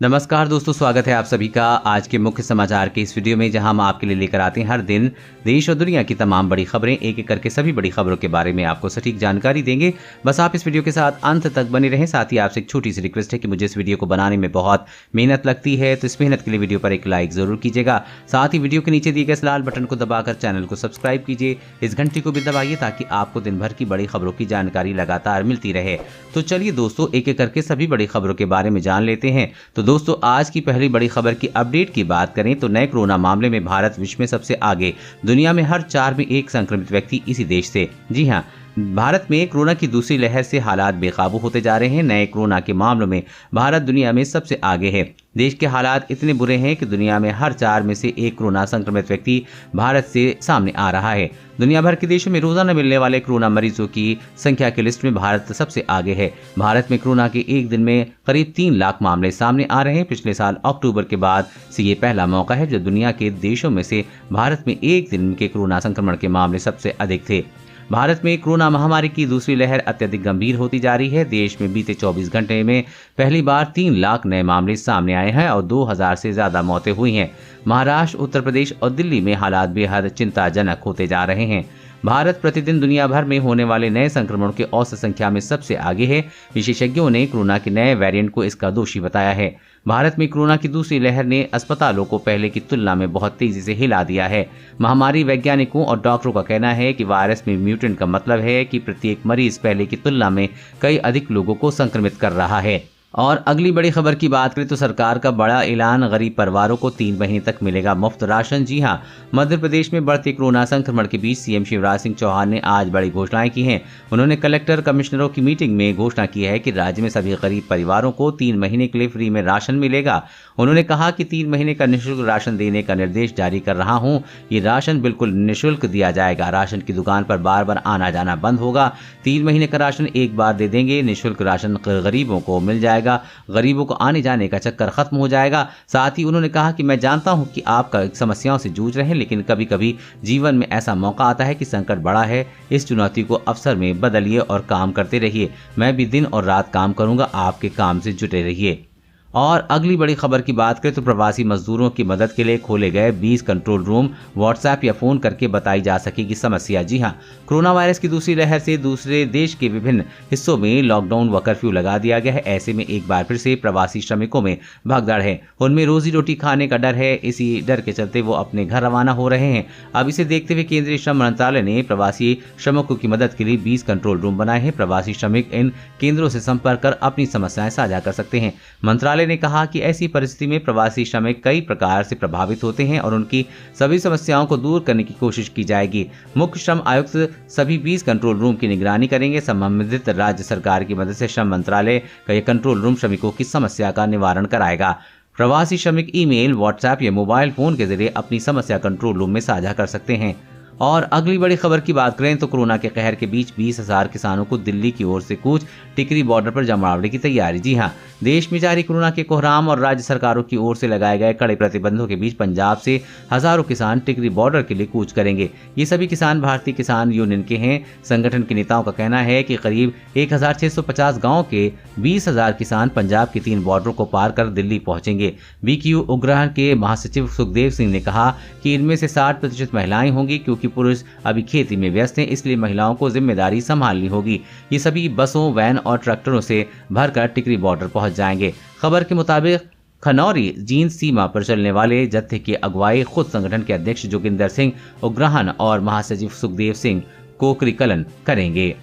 नमस्कार दोस्तों, स्वागत है आप सभी का आज के मुख्य समाचार के इस वीडियो में, जहां हम आपके लिए लेकर आते हैं हर दिन देश और दुनिया की तमाम बड़ी खबरें। एक एक करके सभी बड़ी खबरों के बारे में आपको सटीक जानकारी देंगे। बस आप इस वीडियो के साथ अंत तक बने रहें। साथ ही आपसे एक छोटी सी रिक्वेस्ट है कि मुझे इस वीडियो को बनाने में बहुत मेहनत लगती है, तो इस मेहनत के लिए वीडियो पर एक लाइक जरूर कीजिएगा। साथ ही वीडियो के नीचे दिए गए इस लाल बटन को दबाकर चैनल को सब्सक्राइब कीजिए, इस घंटी को भी दबाइए ताकि आपको दिन भर की बड़ी खबरों की जानकारी लगातार मिलती रहे। तो चलिए दोस्तों, एक एक करके सभी बड़ी खबरों के बारे में जान लेते हैं। तो दोस्तों, आज की पहली बड़ी खबर की अपडेट की बात करें तो नए कोरोना मामले में भारत विश्व में सबसे आगे। दुनिया में हर 4 में एक संक्रमित व्यक्ति इसी देश से। जी हां, भारत में कोरोना की दूसरी लहर से हालात बेकाबू होते जा रहे हैं। नए कोरोना के मामलों में भारत दुनिया में सबसे आगे है। देश के हालात इतने बुरे हैं कि दुनिया में हर 4 में से एक कोरोना संक्रमित व्यक्ति भारत से सामने आ रहा है। दुनिया भर के देशों में रोजाना मिलने वाले कोरोना मरीजों की संख्या की लिस्ट में भारत सबसे आगे है। भारत में कोरोना के एक दिन में करीब 3 लाख मामले सामने आ रहे हैं। पिछले साल अक्टूबर के बाद से ये पहला मौका है जब दुनिया के देशों में से भारत में एक दिन के कोरोना संक्रमण के मामले सबसे अधिक थे। भारत में कोरोना महामारी की दूसरी लहर अत्यधिक गंभीर होती जा रही है। देश में बीते 24 घंटे में पहली बार 3 लाख नए मामले सामने आए हैं और 2000 से ज्यादा मौतें हुई हैं। महाराष्ट्र, उत्तर प्रदेश और दिल्ली में हालात बेहद चिंताजनक होते जा रहे हैं। भारत प्रतिदिन दुनिया भर में होने वाले नए संक्रमण के औसत संख्या में सबसे आगे है। विशेषज्ञों ने कोरोना के नए वेरिएंट को इसका दोषी बताया है। भारत में कोरोना की दूसरी लहर ने अस्पतालों को पहले की तुलना में बहुत तेजी से हिला दिया है। महामारी वैज्ञानिकों और डॉक्टरों का कहना है कि वायरस में म्यूटेंट का मतलब है कि प्रत्येक मरीज पहले की तुलना में कई अधिक लोगों को संक्रमित कर रहा है। और अगली बड़ी खबर की बात करें तो सरकार का बड़ा ऐलान, गरीब परिवारों को 3 महीने तक मिलेगा मुफ्त राशन। जी हां, मध्य प्रदेश में बढ़ते कोरोना संक्रमण के बीच सीएम शिवराज सिंह चौहान ने आज बड़ी घोषणाएं की हैं। उन्होंने कलेक्टर कमिश्नरों की मीटिंग में घोषणा की है कि राज्य में सभी गरीब परिवारों को 3 महीने के लिए फ्री में राशन मिलेगा। उन्होंने कहा कि 3 महीने का निःशुल्क राशन देने का निर्देश जारी कर रहा हूं। ये राशन बिल्कुल निःशुल्क दिया जाएगा। राशन की दुकान पर बार बार आना जाना बंद होगा। 3 महीने का राशन एक बार दे देंगे। निःशुल्क राशन गरीबों को मिल जाएगा। गरीबों को आने जाने का चक्कर खत्म हो जाएगा। साथ ही उन्होंने कहा कि मैं जानता हूं कि आप समस्याओं से जूझ रहे हैं, लेकिन कभी कभी जीवन में ऐसा मौका आता है कि संकट बड़ा है। इस चुनौती को अवसर में बदलिए और काम करते रहिए। मैं भी दिन और रात काम करूंगा, आपके काम से जुटे रहिए। और अगली बड़ी खबर की बात करें तो प्रवासी मजदूरों की मदद के लिए खोले गए 20 कंट्रोल रूम। व्हाट्सएप या फोन करके बताई जा सकेगी समस्या। जी हां, कोरोना वायरस की दूसरी लहर से दूसरे देश के विभिन्न हिस्सों में लॉकडाउन व कर्फ्यू लगा दिया गया है। ऐसे में एक बार फिर से प्रवासी श्रमिकों में भगदड़ है। उनमें रोजी रोटी खाने का डर है। इसी डर के चलते वो अपने घर रवाना हो रहे हैं। अब इसे देखते हुए केंद्रीय श्रम मंत्रालय ने प्रवासी श्रमिकों की मदद के लिए 20 कंट्रोल रूम बनाए हैं। प्रवासी श्रमिक इन केंद्रों से संपर्क कर अपनी समस्याएं साझा कर सकते हैं। मंत्रालय ने कहा कि ऐसी परिस्थिति में प्रवासी श्रमिक कई प्रकार से प्रभावित होते हैं और उनकी सभी समस्याओं को दूर करने की कोशिश की जाएगी। मुख्य श्रम आयुक्त सभी 20 कंट्रोल रूम की निगरानी करेंगे। संबंधित राज्य सरकार की मदद से श्रम मंत्रालय का यह कंट्रोल रूम श्रमिकों की समस्या का निवारण कराएगा। प्रवासी श्रमिक ईमेल, व्हाट्सएप या मोबाइल फोन के जरिए अपनी समस्या कंट्रोल रूम में साझा कर सकते हैं। और अगली बड़ी खबर की बात करें तो कोरोना के कहर के बीच 20,000 किसानों को दिल्ली की ओर से कूच। टिकरी बॉर्डर पर जमावड़े की तैयारी। जी हां, देश में जारी कोरोना के कोहराम और राज्य सरकारों की ओर से लगाए गए कड़े प्रतिबंधों के बीच पंजाब से हजारों किसान टिकरी बॉर्डर के लिए कूच करेंगे। ये सभी किसान भारतीय किसान यूनियन के हैं। संगठन के नेताओं का कहना है कि करीब 1650 गाँव के 20,000 किसान पंजाब के 3 बॉर्डरों को पार कर दिल्ली पहुंचेंगे। बीक्यू उपग्रह के महासचिव सुखदेव सिंह ने कहा कि इनमें से 60% महिलाएं होंगी, क्योंकि पुरुष अभी खेती में व्यस्त हैं, इसलिए महिलाओं को जिम्मेदारी संभालनी होगी। ये सभी बसों, वैन और ट्रैक्टरों से भरकर टिकरी बॉर्डर पहुंच जाएंगे। खबर के मुताबिक खनौरी जींद सीमा पर चलने वाले जत्थे की अगुवाई खुद संगठन के अध्यक्ष जोगिंदर सिंह उग्रहन और महासचिव सुखदेव सिंह कोकरीकलन करेंगे।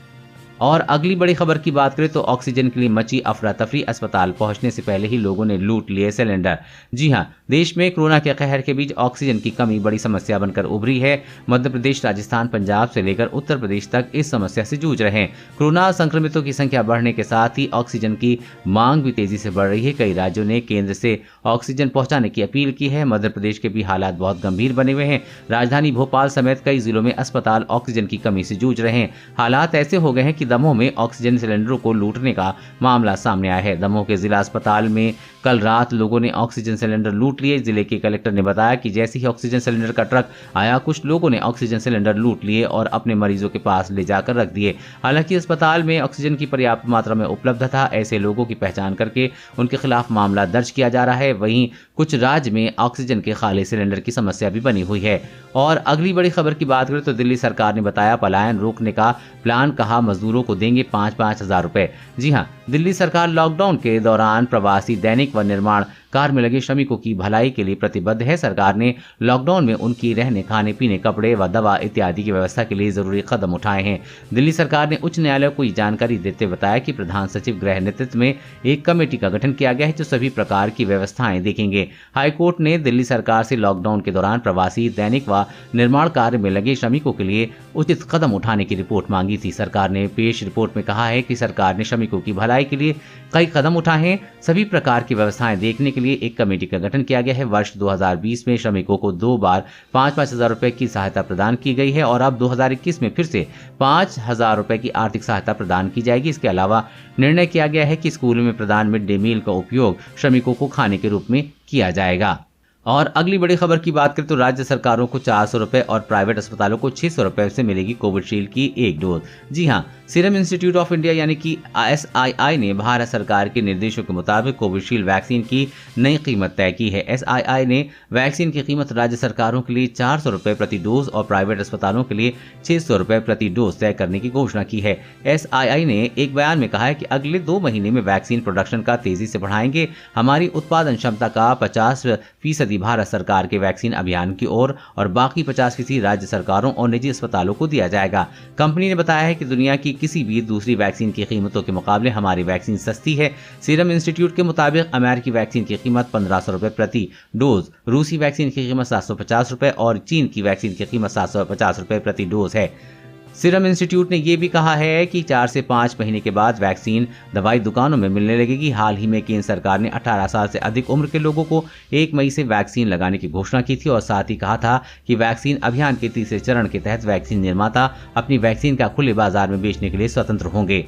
और अगली बड़ी खबर की बात करें तो ऑक्सीजन के लिए मची अफरा तफरी। अस्पताल पहुंचने से पहले ही लोगों ने लूट लिए सिलेंडर। जी हां, देश में कोरोना के कहर के बीच ऑक्सीजन की कमी बड़ी समस्या बनकर उभरी है। मध्य प्रदेश, राजस्थान, पंजाब से लेकर उत्तर प्रदेश तक इस समस्या से जूझ रहे हैं। कोरोना संक्रमितों की संख्या बढ़ने के साथ ही ऑक्सीजन की मांग भी तेजी से बढ़ रही है। कई राज्यों ने केंद्र से ऑक्सीजन पहुंचाने की अपील की है। मध्य प्रदेश के भी हालात बहुत गंभीर बने हुए हैं। राजधानी भोपाल समेत कई जिलों में अस्पताल ऑक्सीजन की कमी से जूझ रहे हैं। हालात ऐसे हो गए हैं कि दमोह में ऑक्सीजन सिलेंडरों को लूटने का मामला सामने आया है। दमोह के जिला अस्पताल में कल रात लोगों ने ऑक्सीजन सिलेंडर लूट लिए। जिले के कलेक्टर ने बताया कि जैसे ही ऑक्सीजन सिलेंडर का ट्रक आया, कुछ लोगों ने ऑक्सीजन सिलेंडर लूट लिए और अपने मरीजों के पास ले जाकर रख दिए। हालांकि अस्पताल में ऑक्सीजन की पर्याप्त मात्रा में उपलब्ध था। ऐसे लोगों की पहचान करके उनके खिलाफ मामला दर्ज किया जा रहा है। वहीं कुछ राज्य में ऑक्सीजन के खाली सिलेंडर की समस्या भी बनी हुई है। और अगली बड़ी खबर की बात करें तो दिल्ली सरकार ने बताया पलायन रोकने का प्लान, कहा मजदूरों को देंगे 5-5 हजार रुपए। जी हां, दिल्ली सरकार लॉकडाउन के दौरान प्रवासी, दैनिक व निर्माण कार्य में लगे श्रमिकों की भलाई के लिए प्रतिबद्ध है। सरकार ने लॉकडाउन में उनकी रहने, खाने पीने, कपड़े व दवा इत्यादि की व्यवस्था के लिए जरूरी कदम उठाए हैं। दिल्ली सरकार ने उच्च न्यायालय को ये जानकारी देते हुए बताया कि प्रधान सचिव गृह नेतृत्व में एक कमेटी का गठन किया गया है जो सभी प्रकार की व्यवस्थाएं देखेंगे। हाईकोर्ट ने दिल्ली सरकार से लॉकडाउन के दौरान प्रवासी, दैनिक व निर्माण कार्य में लगे श्रमिकों के लिए उचित कदम उठाने की रिपोर्ट मांगी थी। सरकार ने पेश रिपोर्ट में कहा है कि सरकार ने श्रमिकों की भलाई के लिए कई कदम उठाए हैं। सभी प्रकार की व्यवस्थाएं देखने के लिए एक कमेटी का गठन किया गया है। वर्ष 2020 में श्रमिकों को 2 बार 5-5 हजार रुपए की सहायता प्रदान की गई है और अब 2021 में फिर से 5 हजार रुपए की आर्थिक सहायता प्रदान की जाएगी। इसके अलावा निर्णय किया गया है कि स्कूलों में प्रदान मिड डे मील का उपयोग श्रमिकों को खाने के रूप में किया जाएगा। और अगली बड़ी खबर की बात करें तो राज्य सरकारों को 400 रुपए और प्राइवेट अस्पतालों को 600 रुपए से मिलेगी कोविशील्ड की एक डोज। जी हां, सीरम इंस्टीट्यूट ऑफ इंडिया यानी कि SII ने भारत सरकार के निर्देशों के मुताबिक कोविशील्ड वैक्सीन की नई कीमत तय की है। SII ने वैक्सीन की कीमत राज्य सरकारों के लिए 400 रुपए प्रति डोज और प्राइवेट अस्पतालों के लिए 600 रुपए प्रति डोज तय करने की घोषणा की है। SII ने एक बयान में कहा है कि अगले 2 महीने में वैक्सीन प्रोडक्शन का तेजी से बढ़ाएंगे। हमारी उत्पादन क्षमता का 50% भारत सरकार के वैक्सीन अभियान की ओर और बाकी 50% राज्य सरकारों और निजी अस्पतालों को दिया जाएगा। कंपनी ने बताया है कि दुनिया की किसी भी दूसरी वैक्सीन की कीमतों के मुकाबले हमारी वैक्सीन सस्ती है। सीरम इंस्टीट्यूट के मुताबिक अमेरिकी वैक्सीन की कीमत 1500 रुपए प्रति डोज, रूसी वैक्सीन की कीमत 750 रुपए और चीन की वैक्सीन की कीमत 750 रुपए प्रति डोज है। सीरम इंस्टीट्यूट ने यह भी कहा है कि 4 से 5 महीने के बाद वैक्सीन दवाई दुकानों में मिलने लगेगी। हाल ही में केंद्र सरकार ने 18 साल से अधिक उम्र के लोगों को 1 मई से वैक्सीन लगाने की घोषणा की थी और साथ ही कहा था कि वैक्सीन अभियान के तीसरे चरण के तहत वैक्सीन निर्माता अपनी वैक्सीन का खुले बाजार में बेचने के लिए स्वतंत्र होंगे।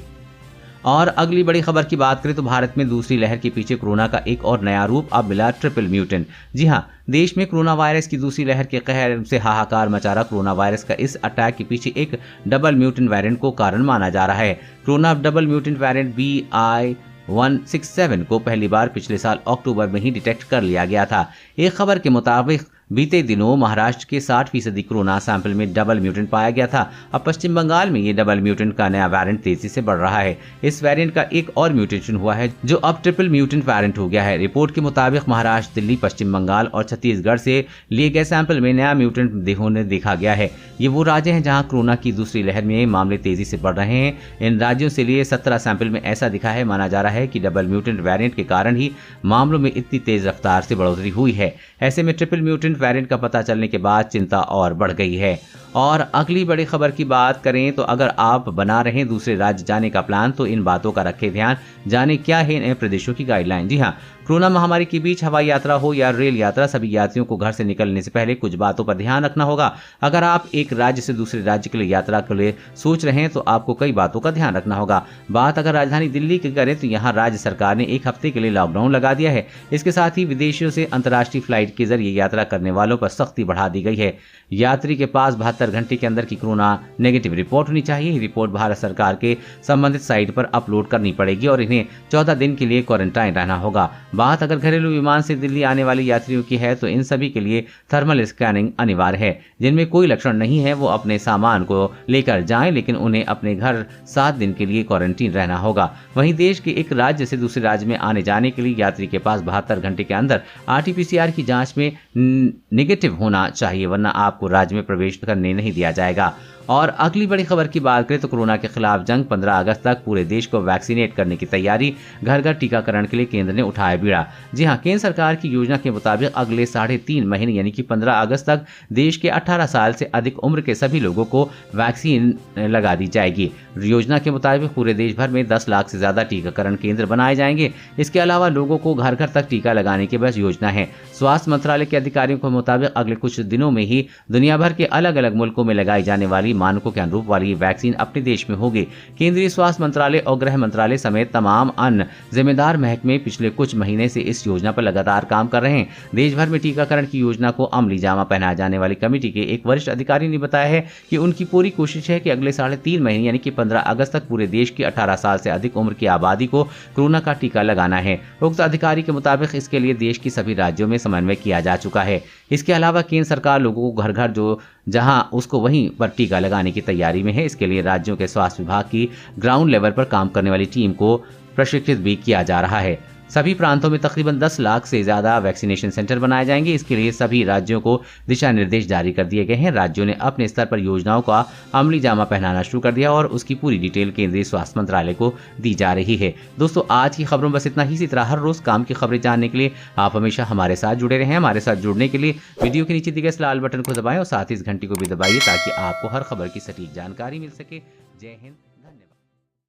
और अगली बड़ी खबर की बात करें तो भारत में दूसरी लहर के पीछे कोरोना का एक और नया रूप अब मिला, ट्रिपल म्यूटेंट। जी हां, देश में कोरोना वायरस की दूसरी लहर के कहर से हाहाकार मचा रहा कोरोना वायरस का इस अटैक के पीछे एक डबल म्यूटेंट वेरिएंट को कारण माना जा रहा है। Corona double mutant variant BI.167 को पहली बार पिछले साल अक्टूबर में ही डिटेक्ट कर लिया गया था। एक खबर के मुताबिक बीते दिनों महाराष्ट्र के 60% कोरोना सैंपल में डबल म्यूटेंट पाया गया था। अब पश्चिम बंगाल में ये डबल म्यूटेंट का नया वेरिएंट तेजी से बढ़ रहा है। इस वेरिएंट का एक और म्यूटेशन हुआ है जो अब ट्रिपल म्यूटेंट वेरिएंट हो गया है। रिपोर्ट के मुताबिक महाराष्ट्र, दिल्ली, पश्चिम बंगाल और छत्तीसगढ़ से लिए गए सैंपल में नया म्यूटेंट देहों देखा गया है। ये वो राज्य हैं जहां कोरोना की दूसरी लहर में मामले तेजी से बढ़ रहे हैं। इन राज्यों से लिए 17 सैंपल में ऐसा दिखा है। माना जा रहा है कि डबल म्यूटेंट वेरिएंट के कारण ही मामलों में इतनी तेज रफ्तार से बढ़ोतरी हुई है। ऐसे में ट्रिपल म्यूटेंट वेरिएंट का पता चलने के बाद चिंता और बढ़ गई है। और अगली बड़ी खबर की बात करें तो अगर आप बना रहे हैं दूसरे राज्य जाने का प्लान तो इन बातों का रखें ध्यान। जाने क्या है नए प्रदेशों की गाइडलाइन। जी हाँ, कोरोना महामारी के बीच हवाई यात्रा हो या रेल यात्रा, सभी यात्रियों को घर से निकलने से पहले कुछ बातों पर ध्यान रखना होगा। अगर आप एक राज्य से दूसरे राज्य के लिए यात्रा के लिए सोच रहे हैं तो आपको कई बातों का ध्यान रखना होगा। बात अगर राजधानी दिल्ली की करें तो यहाँ राज्य सरकार ने 1 हफ्ते के लिए लॉकडाउन लगा दिया है। इसके साथ ही विदेशियों से अंतर्राष्ट्रीय फ्लाइट के जरिए यात्रा करने वालों पर सख्ती बढ़ा दी गई है। यात्री के पास 72 घंटे के अंदर की कोरोना नेगेटिव रिपोर्ट होनी चाहिए। रिपोर्ट भारत सरकार के संबंधित साइट पर अपलोड करनी पड़ेगी और इन्हें 14 दिन के लिए क्वारंटाइन रहना होगा। बात अगर घरेलू विमान से दिल्ली आने वाले यात्रियों की है तो इन सभी के लिए थर्मल स्कैनिंग अनिवार्य है। जिनमें कोई लक्षण नहीं है वो अपने सामान को लेकर जाएं, लेकिन उन्हें अपने घर 7 दिन के लिए क्वारंटीन रहना होगा। वहीं देश के एक राज्य से दूसरे राज्य में आने जाने के लिए यात्री के पास 72 घंटे के अंदर RT-PCR की जांच में नेगेटिव होना चाहिए, वरना आपको राज्य में प्रवेश करने नहीं दिया जाएगा। और अगली बड़ी खबर की बात करें तो कोरोना के खिलाफ जंग, 15 अगस्त तक पूरे देश को वैक्सीनेट करने की तैयारी, घर घर टीकाकरण के लिए केंद्र ने उठाया बीड़ा। जी हां, केंद्र सरकार की योजना के मुताबिक अगले 3.5 महीने यानी कि 15 अगस्त तक देश के 18 साल से अधिक उम्र के सभी लोगों को वैक्सीन लगा दी जाएगी। योजना के मुताबिक पूरे देश भर में 10 लाख से ज्यादा टीकाकरण केंद्र बनाए जाएंगे। इसके अलावा लोगों को घर घर तक टीका लगाने की बस योजना है। स्वास्थ्य मंत्रालय के अधिकारियों के मुताबिक अगले कुछ दिनों में ही दुनिया भर के अलग अलग मुल्कों में लगाई जाने वाली सरकारी मानकों के अनुरूप वाली वैक्सीन अपने देश में होगी। केंद्रीय स्वास्थ्य मंत्रालय और गृह मंत्रालय समेत तमाम अन्य जिम्मेदार महकमे पिछले कुछ महीने से इस योजना पर लगातार काम कर रहे हैं। देश भर में टीकाकरण की योजना को अमली जामा पहनाए जाने वाली कमेटी के एक वरिष्ठ अधिकारी ने बताया है कि उनकी पूरी कोशिश है कि अगले 3.5 महीने यानी कि 15 अगस्त तक पूरे देश की 18 साल से अधिक उम्र की आबादी को कोरोना का टीका लगाना है। उक्त अधिकारी के मुताबिक इसके लिए देश की सभी राज्यों में समन्वय किया जा चुका है। इसके अलावा केंद्र सरकार लोगों को घर घर जो जहां उसको वहीं पर टीका लगाने की तैयारी में है। इसके लिए राज्यों के स्वास्थ्य विभाग की ग्राउंड लेवल पर काम करने वाली टीम को प्रशिक्षित भी किया जा रहा है। सभी प्रांतों में तकरीबन 10 लाख से ज्यादा वैक्सीनेशन सेंटर बनाए जाएंगे। इसके लिए सभी राज्यों को दिशा निर्देश जारी कर दिए गए हैं। राज्यों ने अपने स्तर पर योजनाओं का अमली जामा पहनाना शुरू कर दिया और उसकी पूरी डिटेल केंद्रीय स्वास्थ्य मंत्रालय को दी जा रही है। दोस्तों, आज की खबरों में बस इतना ही। इसी तरह हर रोज काम की खबरें जानने के लिए आप हमेशा हमारे साथ जुड़े रहें। हमारे साथ जुड़ने के लिए वीडियो के नीचे दिए गए इस लाल बटन को दबाएं और साथ ही इस घंटी को भी दबाइए ताकि आपको हर खबर की सटीक जानकारी मिल सके। जय हिंद।